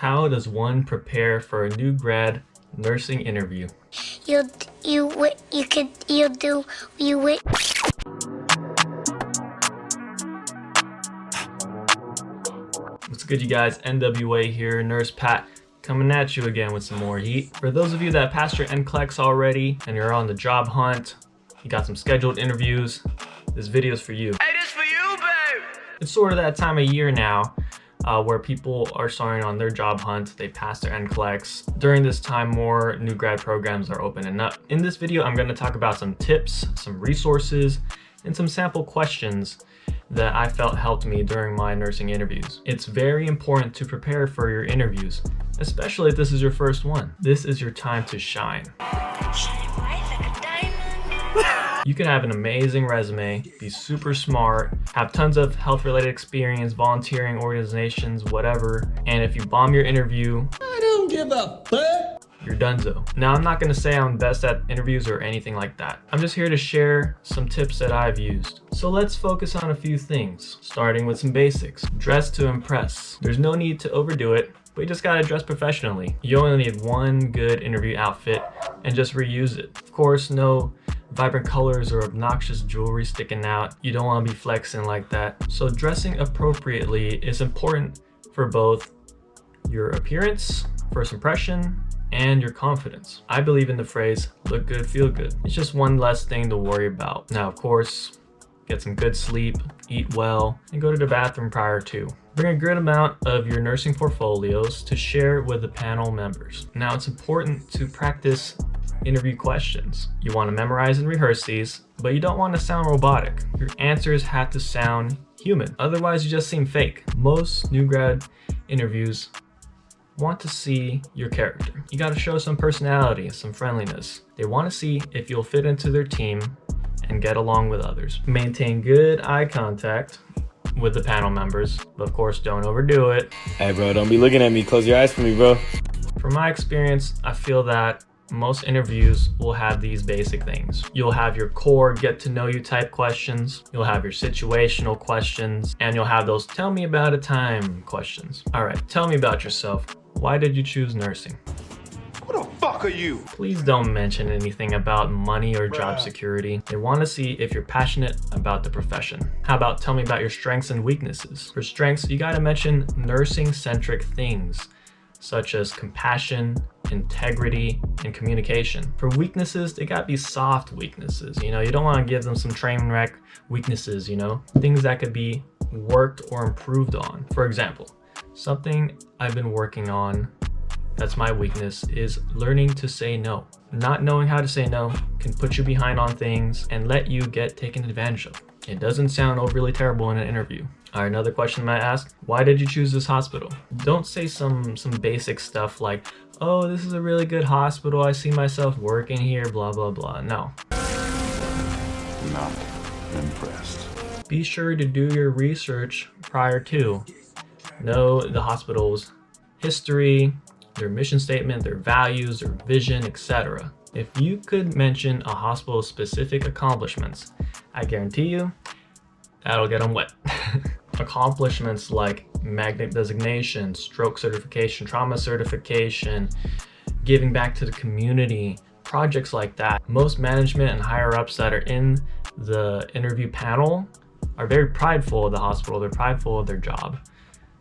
How does one prepare for a new grad nursing interview? You wait. What's good, you guys? NWA here, Nurse Pat, coming at you again with some more heat. For those of you that passed your NCLEX already and you're on the job hunt, you got some scheduled interviews, this video is for you. Hey, this for you, babe! It's sort of that time of year now where people are starting on their job hunt. They passed their NCLEX. During this time, more new grad programs are opening up. In this video, I'm going to talk about some tips, some resources, and some sample questions that I felt helped me during my nursing interviews. It's very important to prepare for your interviews, especially if this is your first one. This is your time to shine. You can have an amazing resume, be super smart, have tons of health-related experience, volunteering, organizations, whatever, and if you bomb your interview, I don't give a fuck! You're donezo. Now, I'm not gonna say I'm best at interviews or anything like that. I'm just here to share some tips that I've used. So let's focus on a few things, starting with some basics. Dress to impress. There's no need to overdo it, but you just gotta dress professionally. You only need one good interview outfit and just reuse it. Of course, no vibrant colors or obnoxious jewelry sticking out. You don't wanna be flexing like that. So dressing appropriately is important for both your appearance, first impression, and your confidence. I believe in the phrase, look good, feel good. It's just one less thing to worry about. Now, of course, get some good sleep, eat well, and go to the bathroom prior to. Bring a good amount of your nursing portfolios to share with the panel members. Now, it's important to practice interview questions. You want to memorize and rehearse these, but you don't want to sound robotic. Your answers have to sound human. Otherwise, you just seem fake. Most new grad interviews want to see your character. You got to show some personality, some friendliness. They want to see if you'll fit into their team and get along with others. Maintain good eye contact with the panel members, but of course, don't overdo it. Hey bro, don't be looking at me. Close your eyes for me, bro. From my experience, I feel that most interviews will have these basic things. You'll have your core get to know you type questions, you'll have your situational questions, and you'll have those tell me about a time questions. All right, tell me about yourself. Why did you choose nursing? Who the fuck are you? Please don't mention anything about money or job security. They want to see if you're passionate about the profession. How about tell me about your strengths and weaknesses? For strengths, you got to mention nursing-centric things, such as compassion, integrity, and communication. For weaknesses, they gotta be soft weaknesses. You don't want to give them some train wreck weaknesses, things that could be worked or improved on. For example, something I've been working on that's my weakness is learning to say no. Not knowing how to say no can put you behind on things and let you get taken advantage of. It doesn't sound overly terrible in an interview. All right, another question I might ask, why did you choose this hospital? Don't say some basic stuff like, oh, this is a really good hospital, I see myself working here, blah, blah, blah. No. Not impressed. Be sure to do your research prior to. Know the hospital's history, their mission statement, their values, their vision, etc. If you could mention a hospital's specific accomplishments, I guarantee you, that'll get them wet. Accomplishments like magnet designation, stroke certification, trauma certification, giving back to the community, projects like that. Most management and higher ups that are in the interview panel are very prideful of the hospital. They're prideful of their job.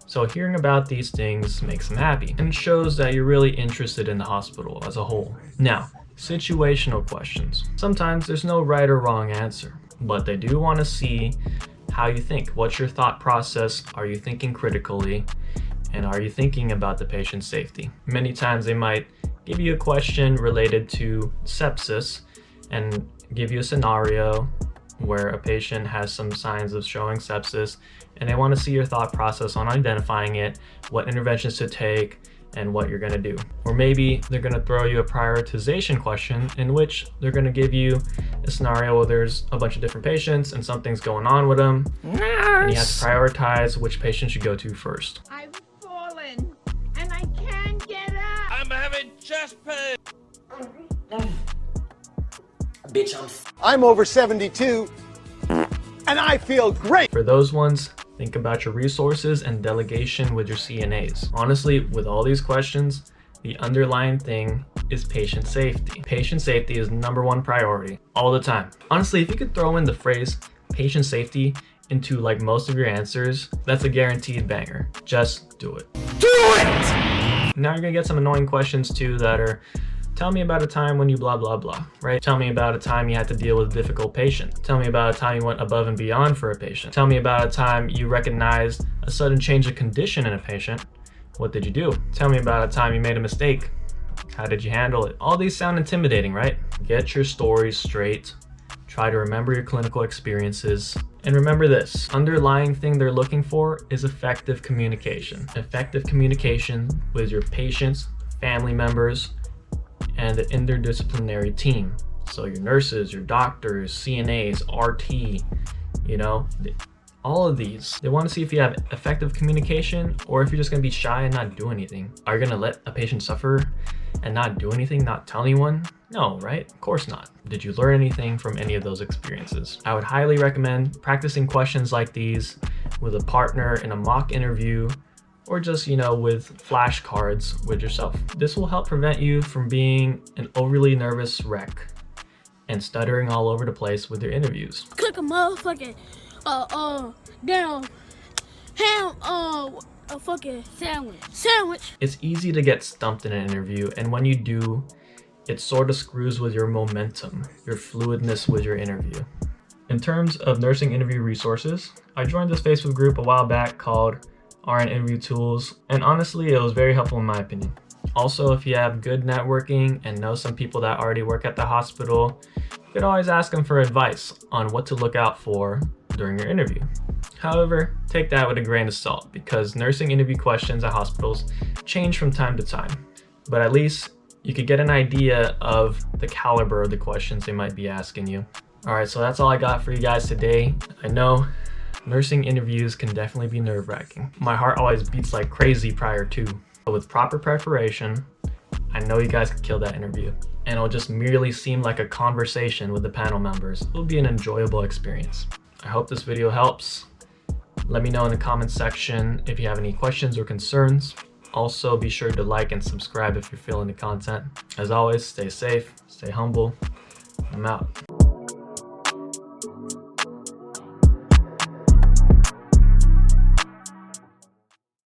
So hearing about these things makes them happy and shows that you're really interested in the hospital as a whole. Now, situational questions. Sometimes there's no right or wrong answer, but they do want to see how you think. What's your thought process? Are you thinking critically? And are you thinking about the patient's safety? Many times they might give you a question related to sepsis and give you a scenario where a patient has some signs of showing sepsis, and they want to see your thought process on identifying it, what interventions to take, and what you're going to do. Or maybe they're going to throw you a prioritization question in which they're going to give you a scenario where there's a bunch of different patients and something's going on with them. And you have to prioritize which patient you go to first. I've fallen and I can't get up. I'm having chest pain. Bitch, I'm over 72 and I feel great. For those ones, Think about your resources and delegation with your CNAs. Honestly, with all these questions, the underlying thing is patient safety. Patient safety is #1 priority all the time. Honestly, if you could throw in the phrase patient safety into like most of your answers, that's a guaranteed banger. Just do it. Do it! Now you're gonna get some annoying questions too that are, tell me about a time when you blah, blah, blah, right? Tell me about a time you had to deal with a difficult patient. Tell me about a time you went above and beyond for a patient. Tell me about a time you recognized a sudden change of condition in a patient. What did you do? Tell me about a time you made a mistake. How did you handle it? All these sound intimidating, right? Get your stories straight. Try to remember your clinical experiences. And remember this, underlying thing they're looking for is effective communication. Effective communication with your patients, family members, and the interdisciplinary team. So your nurses, your doctors, CNAs, RT, you know, all of these. They want to see if you have effective communication or if you're just going to be shy and not do anything. Are you going to let a patient suffer and not do anything, not tell anyone? No, right? Of course not. Did you learn anything from any of those experiences? I would highly recommend practicing questions like these with a partner in a mock interview, or just, you know, with flashcards with yourself. This will help prevent you from being an overly nervous wreck and stuttering all over the place with your interviews. Click a motherfucking, down, ham, a fucking sandwich. It's easy to get stumped in an interview, and when you do, it sort of screws with your momentum, your fluidness with your interview. In terms of nursing interview resources, I joined this Facebook group a while back called RN Interview Tools, and honestly, it was very helpful in my opinion. Also, if you have good networking and know some people that already work at the hospital, you could always ask them for advice on what to look out for during your interview. However, take that with a grain of salt because nursing interview questions at hospitals change from time to time, but at least you could get an idea of the caliber of the questions they might be asking you. All right, so that's all I got for you guys today. I know nursing interviews can definitely be nerve-wracking. My heart always beats like crazy prior to, but with proper preparation, I know you guys could kill that interview. And it'll just merely seem like a conversation with the panel members. It'll be an enjoyable experience. I hope this video helps. Let me know in the comments section if you have any questions or concerns. Also, be sure to like and subscribe if you're feeling the content. As always, stay safe, stay humble. I'm out.